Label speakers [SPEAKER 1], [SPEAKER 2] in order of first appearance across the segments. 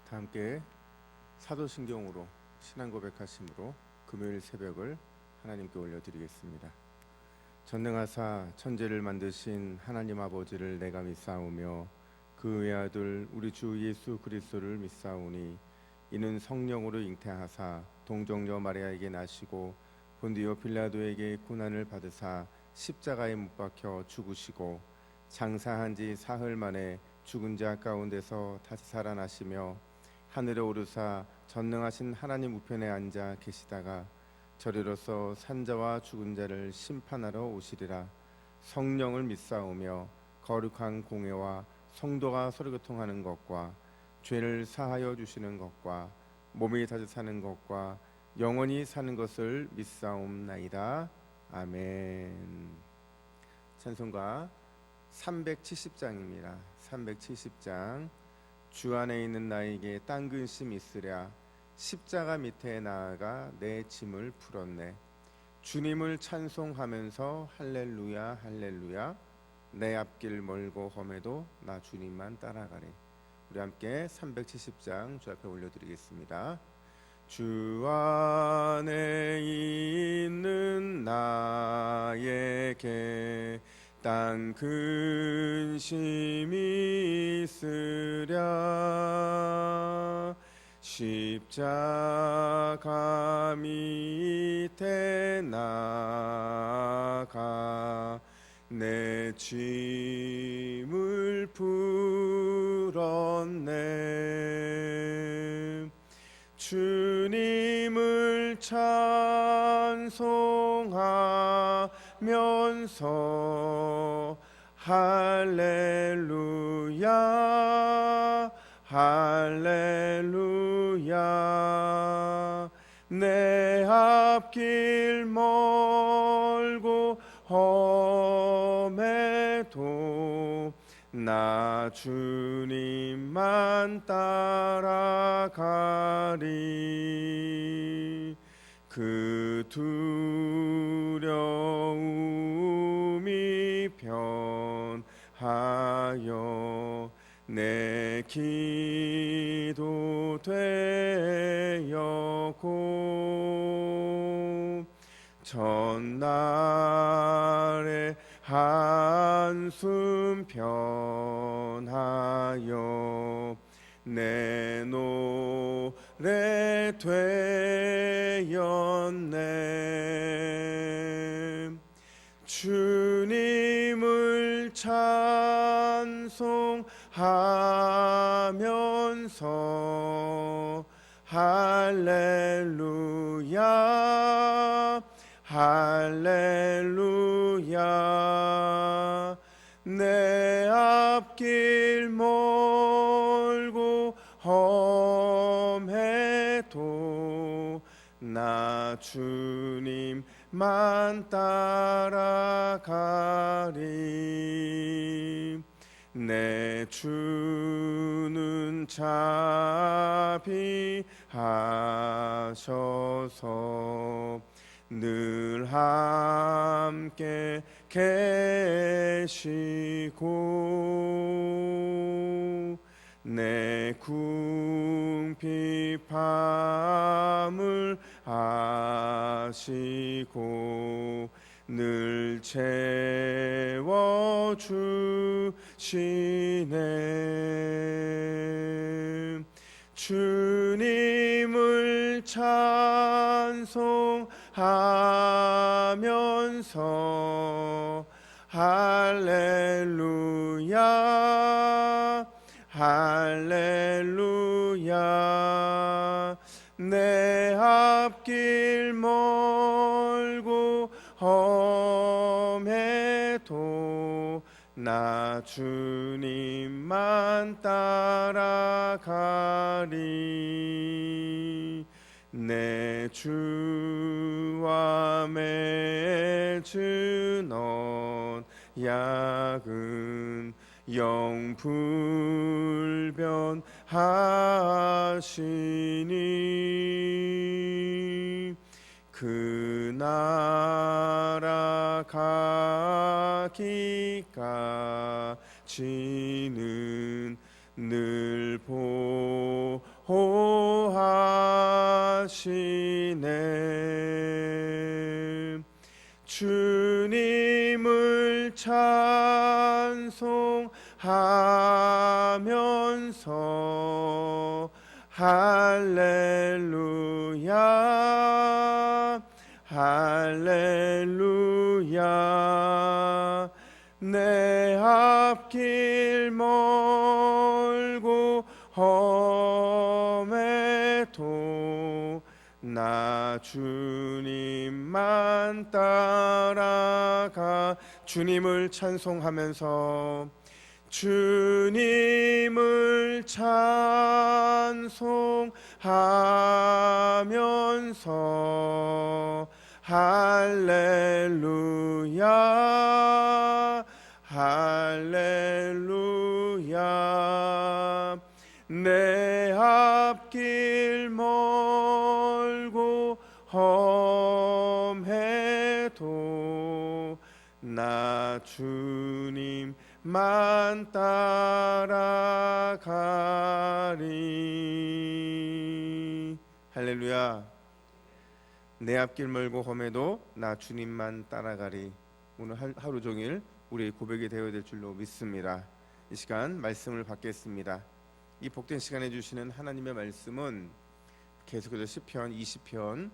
[SPEAKER 1] 다 함께 사도신경으로 신앙 고백하심으로 금요일 새벽을 하나님께 올려드리겠습니다. 전능하사 천지를 만드신 하나님 아버지를 내가 믿사오며 그 외아들 우리 주 예수 그리스도를 믿사오니 이는 성령으로 잉태하사 동정녀 마리아에게 나시고 본디오 빌라도에게 고난을 받으사 십자가에 못 박혀 죽으시고 장사한 지 사흘 만에 죽은 자 가운데서 다시 살아나시며 하늘에 오르사 전능하신 하나님 우편에 앉아 계시다가 저리로서 산자와 죽은 자를 심판하러 오시리라. 성령을 믿사오며 거룩한 공회와 성도가 서로 교통하는 것과 죄를 사하여 주시는 것과 몸이 다시 사는 것과 영원히 사는 것을 믿사옵나이다. 아멘. 찬송가 370장입니다. 370장. 주 안에 있는 나에게 딴 근심 있으랴 십자가 밑에 나아가 내 짐을 풀었네. 주님을 찬송하면서 할렐루야 할렐루야 내 앞길 멀고 험해도 나 주님만 따라가리. 우리 함께 370장 주 앞에 올려드리겠습니다. 주 안에 있는 나에게 딴 근심이 있으랴 십자가 밑에 나가 내 짐을 풀었네. 주님을 찬송하면서 할렐루야 할렐루야 내 앞길 멀고 험해도 나 주님만 따라가리. 그 두려움이 변하여 내 기도 되었고 전날에 한숨 편하여 내 노래 되었네. 주님을 찬송하면서 할렐루야 할렐루야 내 앞길 멀고 험해도 나 주님만 따라가리. 내 주는 자비하셔서 늘 함께 계시고 내 궁핍함을 아시고 늘 채워주시네. 주님을 찬송하면서 할렐루야 할렐루야 내 앞길 멀고 험해도 나 주님만 따라가리. 내 주와 맺은 언약은 영불변하시니 그 나라 가기까지는 늘 주님을 찬송하면서 할렐루야 할렐루야 내 앞길 멀고 험해도 나 주님만 따라가 주님을 찬송하면서 주님을 찬송하면서 할렐루야 할렐루야 내 앞길 멀고 험해도 나 주님만 따라가리. 할렐루야. 내 앞길 멀고 험해도 나 주님만 따라가리. 오늘 하루 종일 우리의 고백이 되어야 될 줄로 믿습니다. 이 시간 말씀을 받겠습니다. 이 복된 시간에 주시는 하나님의 말씀은 계속해서 시편 20편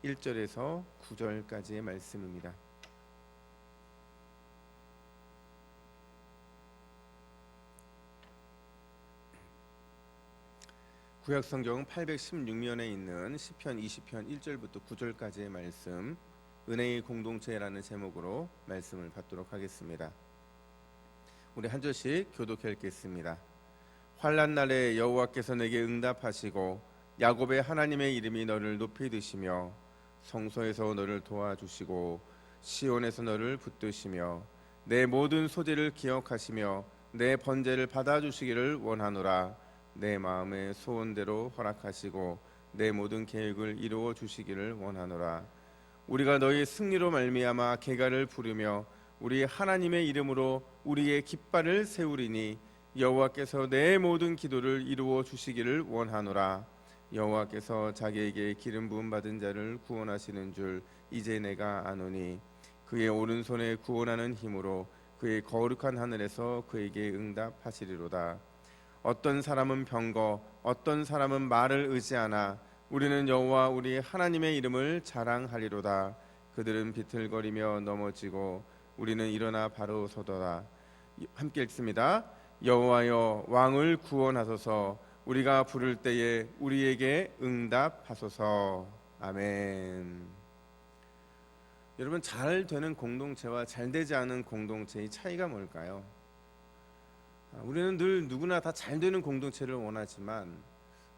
[SPEAKER 1] 1절에서 9절까지의 말씀입니다. 구약성경 816면에 있는 시편 20편 1절부터 9절까지의 말씀, 은혜의 공동체라는 제목으로 말씀을 받도록 하겠습니다. 우리 한 절씩 교독해 읽겠습니다. 환난 날에 여호와께서 내게 응답하시고 야곱의 하나님의 이름이 너를 높이 드시며 성소에서 너를 도와주시고 시온에서 너를 붙드시며 내 모든 소재를 기억하시며 내 번제를 받아주시기를 원하노라. 내 마음의 소원대로 허락하시고 내 모든 계획을 이루어 주시기를 원하노라. 우리가 너희 승리로 말미암아 계가를 부르며 우리 하나님의 이름으로 우리의 깃발을 세우리니 여호와께서 내 모든 기도를 이루어 주시기를 원하노라. 여호와께서 자기에게 기름 부음 받은 자를 구원하시는 줄 이제 내가 아노니 그의 오른손에 구원하는 힘으로 그의 거룩한 하늘에서 그에게 응답하시리로다. 어떤 사람은 병거 어떤 사람은 말을 의지하나 우리는 여호와 우리 하나님의 이름을 자랑하리로다. 그들은 비틀거리며 넘어지고 우리는 일어나 바로 서더라. 함께 읽습니다. 여호와여 왕을 구원하소서. 우리가 부를 때에 우리에게 응답하소서. 아멘. 여러분, 잘 되는 공동체와 잘 되지 않은 공동체의 차이가 뭘까요? 우리는 늘 누구나 다 잘 되는 공동체를 원하지만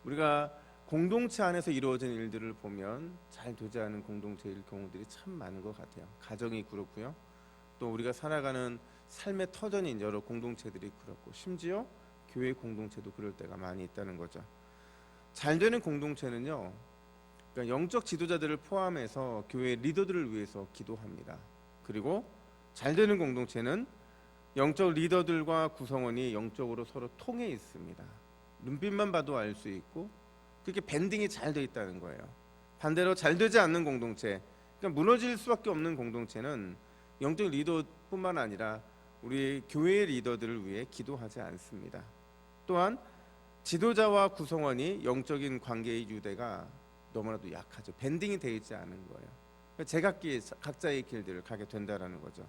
[SPEAKER 1] 우리가 공동체 안에서 이루어진 일들을 보면 잘 되지 않은 공동체일 경우들이 참 많은 것 같아요. 가정이 그렇고요. 또 우리가 살아가는 삶의 터전인 여러 공동체들이 그렇고 심지어 교회 공동체도 그럴 때가 많이 있다는 거죠. 잘 되는 공동체는요, 그러니까 영적 지도자들을 포함해서 교회 리더들을 위해서 기도합니다. 그리고 잘 되는 공동체는 영적 리더들과 구성원이 영적으로 서로 통해 있습니다. 눈빛만 봐도 알 수 있고 그렇게 밴딩이 잘 돼 있다는 거예요. 반대로 잘 되지 않는 공동체, 그러니까 무너질 수밖에 없는 공동체는 영적 리더뿐만 아니라 우리 교회의 리더들을 위해 기도하지 않습니다. 또한 지도자와 구성원이 영적인 관계의 유대가 너무나도 약하죠. 밴딩이 되어 있지 않은 거예요. 제각기 각자의 길들을 가게 된다는 거죠.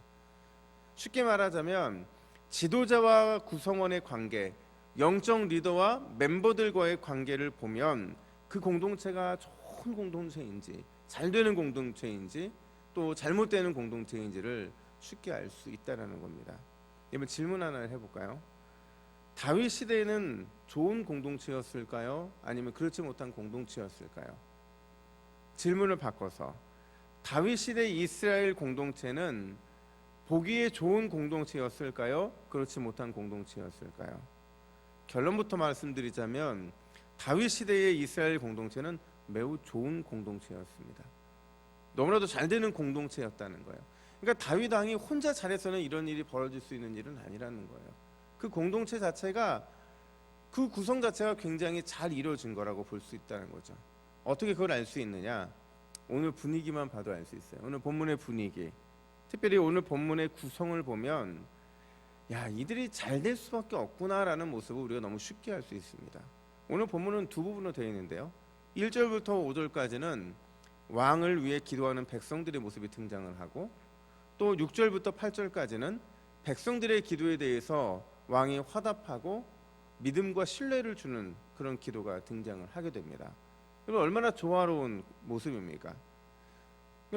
[SPEAKER 1] 쉽게 말하자면 지도자와 구성원의 관계, 영적 리더와 멤버들과의 관계를 보면 그 공동체가 좋은 공동체인지 잘 되는 공동체인지 또 잘못되는 공동체인지를 쉽게 알 수 있다는 겁니다. 이번 질문 하나 해볼까요? 다윗 시대에는 좋은 공동체였을까요? 아니면 그렇지 못한 공동체였을까요? 질문을 바꿔서 다윗 시대 이스라엘 공동체는 보기에 좋은 공동체였을까요? 그렇지 못한 공동체였을까요? 결론부터 말씀드리자면 다윗 시대의 이스라엘 공동체는 매우 좋은 공동체였습니다. 너무나도 잘 되는 공동체였다는 거예요. 그러니까 다윗 왕이 혼자 잘해서는 이런 일이 벌어질 수 있는 일은 아니라는 거예요. 그 공동체 자체가, 그 구성 자체가 굉장히 잘 이루어진 거라고 볼 수 있다는 거죠. 어떻게 그걸 알 수 있느냐? 오늘 분위기만 봐도 알 수 있어요. 오늘 본문의 분위기, 특별히 오늘 본문의 구성을 보면 야, 이들이 잘 될 수밖에 없구나라는 모습을 우리가 너무 쉽게 할 수 있습니다. 오늘 본문은 두 부분으로 되어 있는데요. 1절부터 5절까지는 왕을 위해 기도하는 백성들의 모습이 등장을 하고, 또 6절부터 8절까지는 백성들의 기도에 대해서 왕이 화답하고 믿음과 신뢰를 주는 그런 기도가 등장을 하게 됩니다. 여러분, 얼마나 조화로운 모습입니까?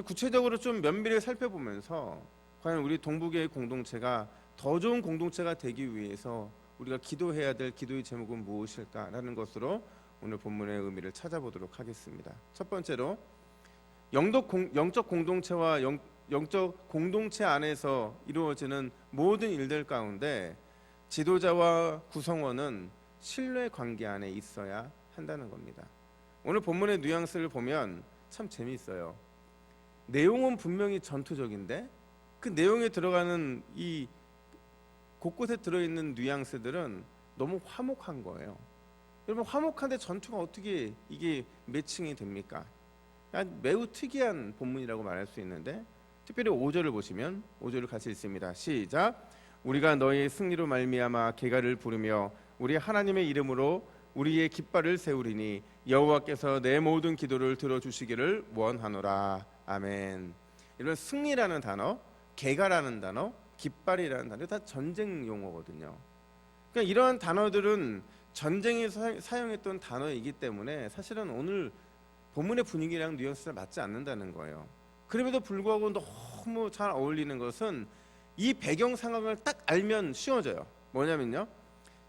[SPEAKER 1] 구체적으로 좀 면밀히 살펴보면서 과연 우리 동북의 공동체가 더 좋은 공동체가 되기 위해서 우리가 기도해야 될 기도의 제목은 무엇일까라는 것으로 오늘 본문의 의미를 찾아보도록 하겠습니다. 첫 번째로 영적 공동체와 영적 공동체 안에서 이루어지는 모든 일들 가운데 지도자와 구성원은 신뢰 관계 안에 있어야 한다는 겁니다. 오늘 본문의 뉘앙스를 보면 참 재미있어요. 내용은 분명히 전투적인데 그 내용에 들어가는 이 곳곳에 들어있는 뉘앙스들은 너무 화목한 거예요. 여러분, 화목한데 전투가 어떻게 이게 매칭이 됩니까? 매우 특이한 본문이라고 말할 수 있는데, 특별히 5절을 보시면 5절을 같이 읽습니다. 시작. 우리가 너희의 승리로 말미암아 개가를 부르며 우리 하나님의 이름으로 우리의 깃발을 세우리니 여호와께서 내 모든 기도를 들어주시기를 원하노라. 아멘. 이런 승리라는 단어, 개가라는 단어, 깃발이라는 단어 다 전쟁 용어거든요. 그러니까 이러한 단어들은 전쟁에서 사용했던 단어이기 때문에 사실은 오늘 본문의 분위기랑 뉘앙스가 맞지 않는다는 거예요. 그럼에도 불구하고 너무 잘 어울리는 것은 이 배경 상황을 딱 알면 쉬워져요. 뭐냐면요,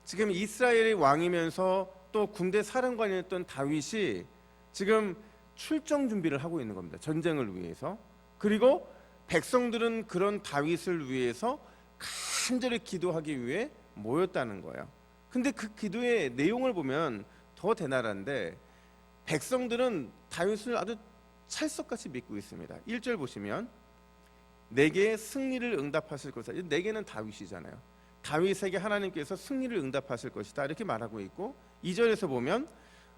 [SPEAKER 1] 지금 이스라엘의 왕이면서 또 군대 사령관이었던 다윗이 지금 출정 준비를 하고 있는 겁니다. 전쟁을 위해서. 그리고 백성들은 그런 다윗을 위해서 간절히 기도하기 위해 모였다는 거예요. 근데 그 기도의 내용을 보면 더 대단한데, 백성들은 다윗을 아주 찰석같이 믿고 있습니다. 1절 보시면 내게 승리를 응답하실 것이다. 내게는 다윗이잖아요. 다윗에게 하나님께서 승리를 응답하실 것이다 이렇게 말하고 있고, 2절에서 보면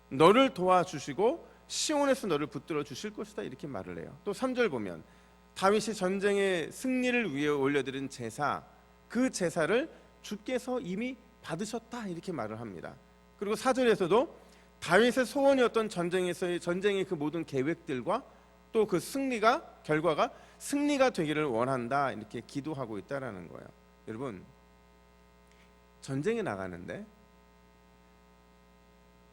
[SPEAKER 1] 너를 도와주시고 시온에서 너를 붙들어 주실 것이다 이렇게 말을 해요. 또 3절 보면 다윗이 전쟁의 승리를 위해 올려드린 제사, 그 제사를 주께서 이미 받으셨다 이렇게 말을 합니다. 그리고 4절에서도 다윗의 소원이었던 전쟁의 그 모든 계획들과 또 그 결과가 승리가 되기를 원한다 이렇게 기도하고 있다라는 거예요. 여러분, 전쟁에 나가는데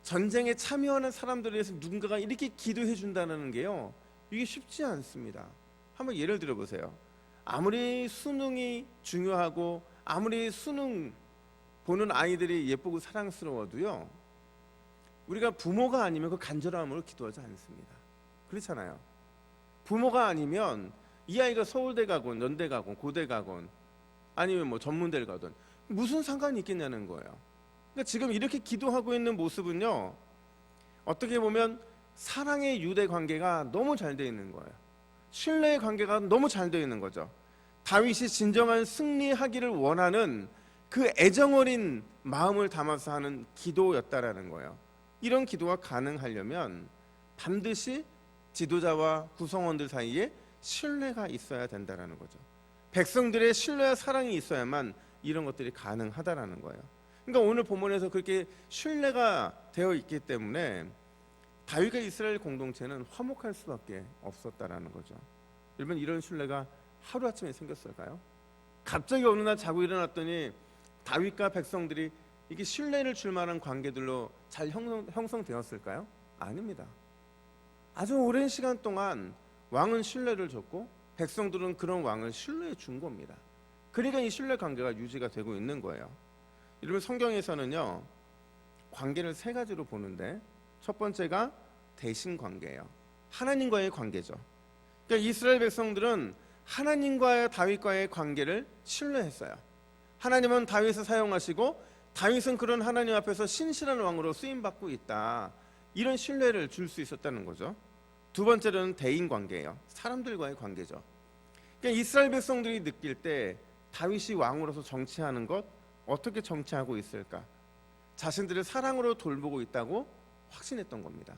[SPEAKER 1] 전쟁에 참여하는 사람들에 대해서 누군가가 이렇게 기도해 준다는 게요, 이게 쉽지 않습니다. 한번 예를 들어 보세요. 아무리 수능이 중요하고 아무리 수능 보는 아이들이 예쁘고 사랑스러워도요, 우리가 부모가 아니면 그 간절함으로 기도하지 않습니다. 그렇잖아요. 부모가 아니면 이 아이가 서울대 가건 연대 가건 고대 가건 아니면 뭐 전문대를 가든 무슨 상관이 있겠냐는 거예요. 그러니까 지금 이렇게 기도하고 있는 모습은요, 어떻게 보면 사랑의 유대 관계가 너무 잘 되어 있는 거예요. 신뢰의 관계가 너무 잘 되어 있는 거죠. 다윗이 진정한 승리하기를 원하는 그 애정어린 마음을 담아서 하는 기도였다라는 거예요. 이런 기도가 가능하려면 반드시 지도자와 구성원들 사이에 신뢰가 있어야 된다라는 거죠. 백성들의 신뢰와 사랑이 있어야만 이런 것들이 가능하다라는 거예요. 그러니까 오늘 본문에서 그렇게 신뢰가 되어 있기 때문에 다윗과 이스라엘 공동체는 화목할 수밖에 없었다라는 거죠. 여러분, 이런 신뢰가 하루아침에 생겼을까요? 갑자기 어느 날 자고 일어났더니 다윗과 백성들이 이게 신뢰를 줄 만한 관계들로 잘 형성되었을까요? 아닙니다. 아주 오랜 시간 동안 왕은 신뢰를 줬고 백성들은 그런 왕을 신뢰해 준 겁니다. 그러니까 이 신뢰 관계가 유지가 되고 있는 거예요. 여러분, 성경에서는요, 관계를 세 가지로 보는데 첫 번째가 대신 관계예요. 하나님과의 관계죠. 그러니까 이스라엘 백성들은 하나님과의 다윗과의 관계를 신뢰했어요. 하나님은 다윗을 사용하시고 다윗은 그런 하나님 앞에서 신실한 왕으로 쓰임받고 있다, 이런 신뢰를 줄 수 있었다는 거죠. 두 번째로는 대인 관계예요. 사람들과의 관계죠. 그러니까 이스라엘 백성들이 느낄 때 다윗이 왕으로서 정치하는 것, 어떻게 정치하고 있을까, 자신들을 사랑으로 돌보고 있다고 확신했던 겁니다.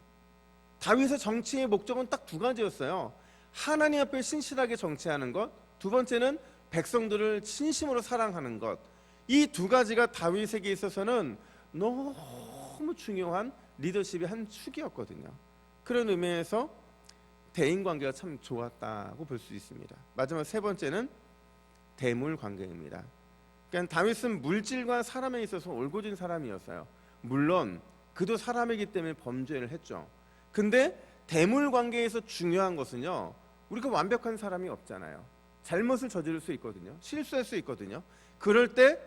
[SPEAKER 1] 다윗의 정치의 목적은 딱 두 가지였어요. 하나님 앞에 신실하게 정치하는 것, 두 번째는 백성들을 진심으로 사랑하는 것. 이 두 가지가 다윗에게 있어서는 너무 중요한 리더십의 한 축이었거든요. 그런 의미에서 대인 관계가 참 좋았다고 볼 수 있습니다. 마지막 세 번째는 대물 관계입니다. 그러니까 다윗은 물질과 사람에 있어서 올곧은 사람이었어요. 물론 그도 사람이기 때문에 범죄를 했죠. 근데 대물 관계에서 중요한 것은요, 우리가 완벽한 사람이 없잖아요. 잘못을 저지를 수 있거든요. 실수할 수 있거든요. 그럴 때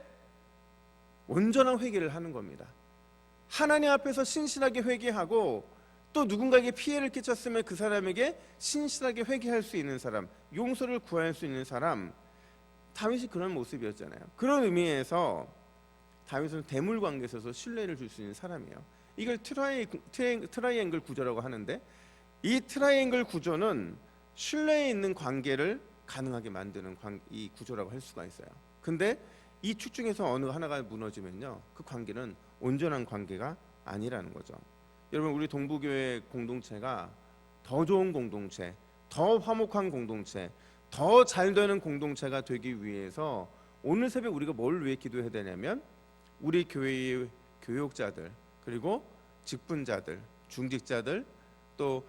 [SPEAKER 1] 온전한 회개를 하는 겁니다. 하나님 앞에서 신실하게 회개하고 또 누군가에게 피해를 끼쳤으면 그 사람에게 신실하게 회개할 수 있는 사람, 용서를 구할 수 있는 사람, 다윗이 그런 모습이었잖아요. 그런 의미에서 다윗은 대물 관계에 있어서 신뢰를 줄 수 있는 사람이에요. 이걸 트라이앵글 구조라고 하는데, 이 트라이앵글 구조는 신뢰에 있는 관계를 가능하게 만드는 이 구조라고 할 수가 있어요. 근데 이 축 중에서 어느 하나가 무너지면요, 그 관계는 온전한 관계가 아니라는 거죠. 여러분, 우리 동부교회 공동체가 더 좋은 공동체, 더 화목한 공동체, 더 잘 되는 공동체가 되기 위해서 오늘 새벽 우리가 뭘 위해 기도해야 되냐면, 우리 교회의 교육자들, 그리고 직분자들, 중직자들, 또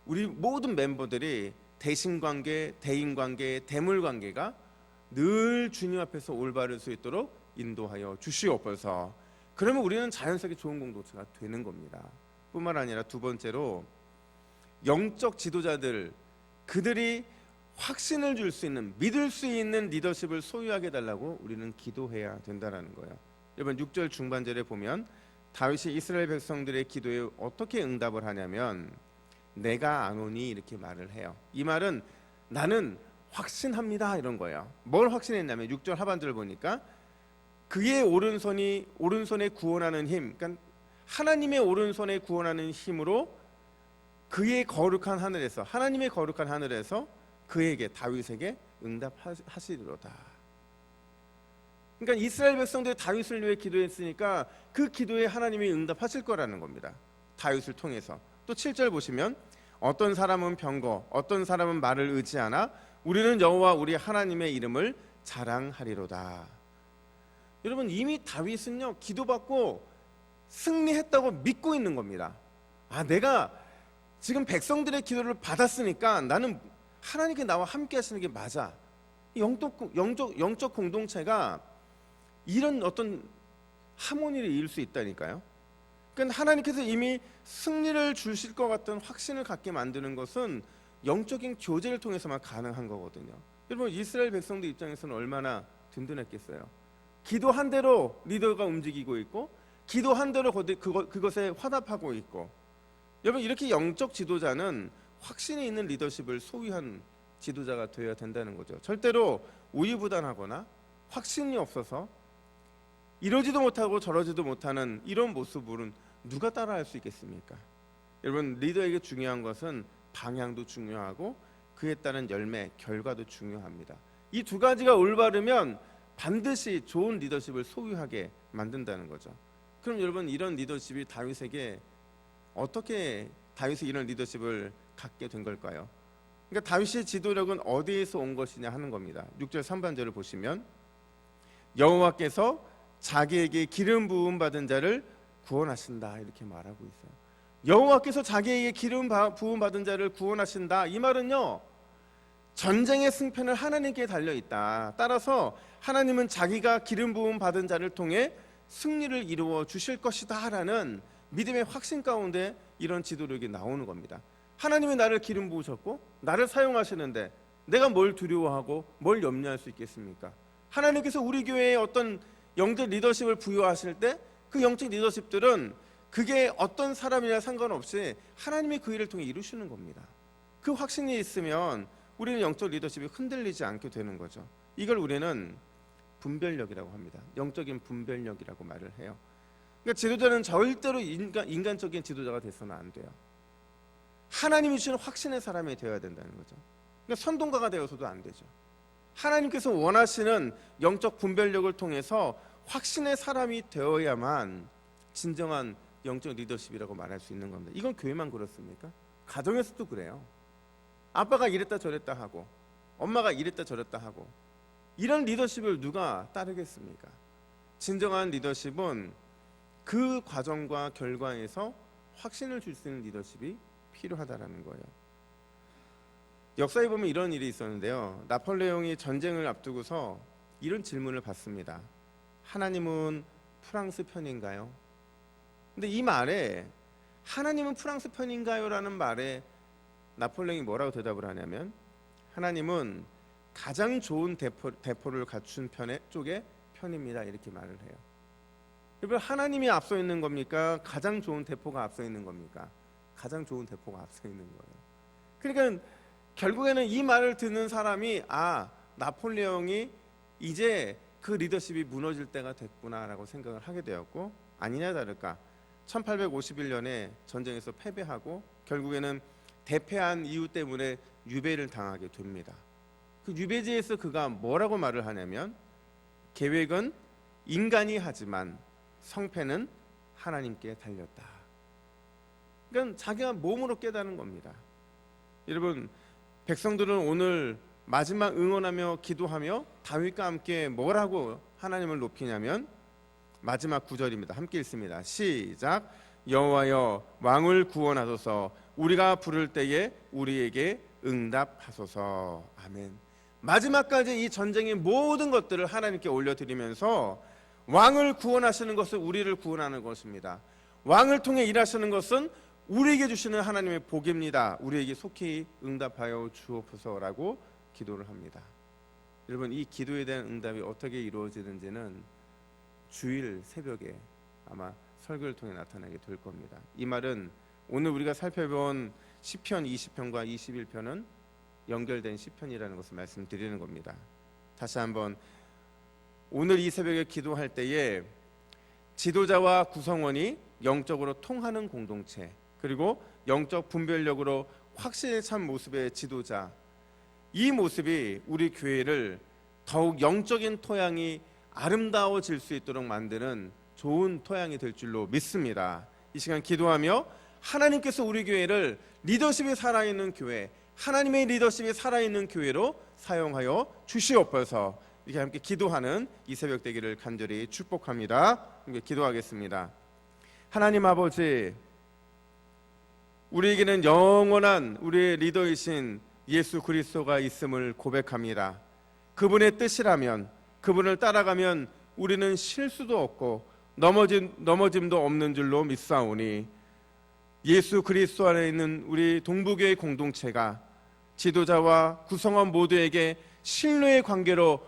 [SPEAKER 1] 우리 모든 멤버들이 대신관계, 대인관계, 대물관계가 늘 주님 앞에서 올바를 수 있도록 인도하여 주시옵소서. 그러면 우리는 자연스럽게 좋은 공동체가 되는 겁니다. 뿐만 아니라 두 번째로 영적 지도자들, 그들이 확신을 줄 수 있는, 믿을 수 있는 리더십을 소유하게 해달라고 우리는 기도해야 된다는 거예요. 여러분, 6절 중반절에 보면 다윗이 이스라엘 백성들의 기도에 어떻게 응답을 하냐면 내가 아노니 이렇게 말을 해요. 이 말은 나는 확신합니다 이런 거예요. 뭘 확신했냐면 6절 하반절을 보니까 그의 오른손에 구원하는 힘, 그러니까 하나님의 오른손에 구원하는 힘으로 그의 거룩한 하늘에서, 하나님의 거룩한 하늘에서 그에게, 다윗에게 응답하시리로다. 그러니까 이스라엘 백성들이 다윗을 위해 기도했으니까 그 기도에 하나님이 응답하실 거라는 겁니다. 다윗을 통해서. 또 7절 보시면 어떤 사람은 병거, 어떤 사람은 말을 의지하나 우리는 여호와 우리 하나님의 이름을 자랑하리로다. 여러분, 이미 다윗은요, 기도받고 승리했다고 믿고 있는 겁니다. 내가 지금 백성들의 기도를 받았으니까 나는 하나님께 나와 함께 하시는 게 맞아. 영적 공동체가 이런 어떤 하모니를 이룰 수 있다니까요. 그러니까 하나님께서 이미 승리를 주실 것 같은 확신을 갖게 만드는 것은 영적인 교제를 통해서만 가능한 거거든요. 여러분, 이스라엘 백성들 입장에서는 얼마나 든든했겠어요. 기도한 대로 리더가 움직이고 있고, 기도한 대로 그것에 화답하고 있고. 여러분, 이렇게 영적 지도자는 확신이 있는 리더십을 소유한 지도자가 되어야 된다는 거죠. 절대로 우유부단하거나 확신이 없어서 이러지도 못하고 저러지도 못하는 이런 모습은 누가 따라할 수 있겠습니까? 여러분, 리더에게 중요한 것은 방향도 중요하고 그에 따른 열매, 결과도 중요합니다. 이 두 가지가 올바르면 반드시 좋은 리더십을 소유하게 만든다는 거죠. 그럼 여러분, 이런 리더십이 다윗에게 어떻게 다윗이 이런 리더십을 갖게 된 걸까요? 그러니까 다윗의 지도력은 어디에서 온 것이냐 하는 겁니다. 6절 3반절을 보시면 여호와께서 자기에게 기름 부음 받은 자를 구원하신다 이렇게 말하고 있어요. 여호와께서 자기에게 기름 부음 받은 자를 구원하신다. 이 말은요, 전쟁의 승패는 하나님께 달려 있다. 따라서 하나님은 자기가 기름 부음 받은 자를 통해 승리를 이루어 주실 것이다라는 믿음의 확신 가운데 이런 지도력이 나오는 겁니다. 하나님이 나를 기름 부으셨고 나를 사용하시는데 내가 뭘 두려워하고 뭘 염려할 수 있겠습니까? 하나님께서 우리 교회에 어떤 영적 리더십을 부여하실 때 그 영적 리더십들은 그게 어떤 사람이나 상관없이 하나님이 그 일을 통해 이루시는 겁니다. 그 확신이 있으면 우리는 영적 리더십이 흔들리지 않게 되는 거죠. 이걸 우리는 분별력이라고 합니다. 영적인 분별력이라고 말을 해요. 그러니까 지도자는 절대로 인간적인 지도자가 돼서는 안 돼요. 하나님이 주시는 확신의 사람이 되어야 된다는 거죠. 그러니까 선동가가 되어서도 안 되죠. 하나님께서 원하시는 영적 분별력을 통해서 확신의 사람이 되어야만 진정한 영적 리더십이라고 말할 수 있는 겁니다. 이건 교회만 그렇습니까? 가정에서도 그래요. 아빠가 이랬다 저랬다 하고 엄마가 이랬다 저랬다 하고, 이런 리더십을 누가 따르겠습니까? 진정한 리더십은 그 과정과 결과에서 확신을 줄 수 있는 리더십이 필요하다라는 거예요. 역사에 보면 이런 일이 있었는데요. 나폴레옹이 전쟁을 앞두고서 이런 질문을 받습니다. 하나님은 프랑스 편인가요? 근데 이 말에 하나님은 프랑스 편인가요? 라는 말에 나폴레옹이 뭐라고 대답을 하냐면, 하나님은 가장 좋은 대포를 갖춘 쪽의 편입니다, 이렇게 말을 해요. 여러분, 하나님이 앞서 있는 겁니까? 가장 좋은 대포가 앞서 있는 겁니까? 가장 좋은 대포가 앞서 있는 거예요. 그러니까 결국에는 이 말을 듣는 사람이, 나폴레옹이 이제 그 리더십이 무너질 때가 됐구나라고 생각을 하게 되었고, 아니냐 다를까 1851년에 전쟁에서 패배하고 결국에는 대패한 이유 때문에 유배를 당하게 됩니다. 그 유배지에서 그가 뭐라고 말을 하냐면, 계획은 인간이 하지만 성패는 하나님께 달렸다. 그러니까 자기가 몸으로 깨닫는 겁니다. 여러분, 백성들은 오늘 마지막 응원하며 기도하며 다윗과 함께 뭐라고 하나님을 높이냐면, 마지막 구절입니다. 함께 읽습니다. 시작. 여호와여, 왕을 구원하소서. 우리가 부를 때에 우리에게 응답하소서. 아멘. 마지막까지 이 전쟁의 모든 것들을 하나님께 올려드리면서, 왕을 구원하시는 것은 우리를 구원하는 것입니다. 왕을 통해 일하시는 것은 우리에게 주시는 하나님의 복입니다. 우리에게 속히 응답하여 주옵소서라고 기도를 합니다. 여러분, 이 기도에 대한 응답이 어떻게 이루어지는지는 주일 새벽에 아마 설교를 통해 나타나게 될 겁니다. 이 말은 오늘 우리가 살펴본 시편 20편과 21편은 연결된 시편이라는 것을 말씀드리는 겁니다. 다시 한번, 오늘 이 새벽에 기도할 때에 지도자와 구성원이 영적으로 통하는 공동체, 그리고 영적 분별력으로 확신에 찬 모습의 지도자, 이 모습이 우리 교회를 더욱 영적인 토양이 아름다워질 수 있도록 만드는 좋은 토양이 될 줄로 믿습니다. 이 시간 기도하며 하나님께서 우리 교회를 리더십이 살아있는 교회, 하나님의 리더십이 살아있는 교회로 사용하여 주시옵소서. 이렇게 함께 기도하는 이 새벽 되기를 간절히 축복합니다. 함께 기도하겠습니다. 하나님 아버지, 우리에게는 영원한 우리의 리더이신 예수 그리스도가 있음을 고백합니다. 그분의 뜻이라면, 그분을 따라가면 우리는 실수도 없고 넘어짐도 없는 줄로 믿사오니, 예수 그리스도 안에 있는 우리 동부교회 공동체가 지도자와 구성원 모두에게 신뢰의 관계로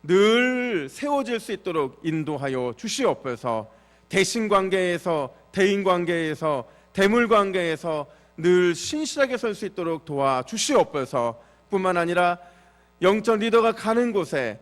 [SPEAKER 1] 늘 세워질 수 있도록 인도하여 주시옵소서. 대신관계에서, 대인관계에서, 대물관계에서 늘 신실하게 설 수 있도록 도와주시옵소서. 뿐만 아니라 영적 리더가 가는 곳에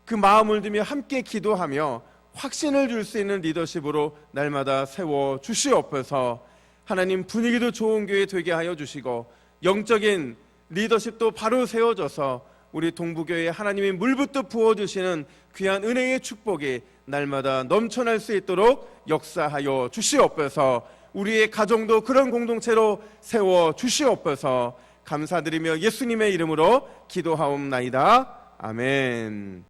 [SPEAKER 1] 그 마음을 들며 함께 기도하며 확신을 줄 수 있는 리더십으로 날마다 세워 주시옵소서. 하나님, 분위기도 좋은 교회 되게 하여 주시고 영적인 리더십도 바로 세워져서 우리 동부교회에 하나님의 물붓듯 부어주시는 귀한 은혜의 축복이 날마다 넘쳐날 수 있도록 역사하여 주시옵소서. 우리의 가정도 그런 공동체로 세워 주시옵소서. 감사드리며 예수님의 이름으로 기도하옵나이다. 아멘.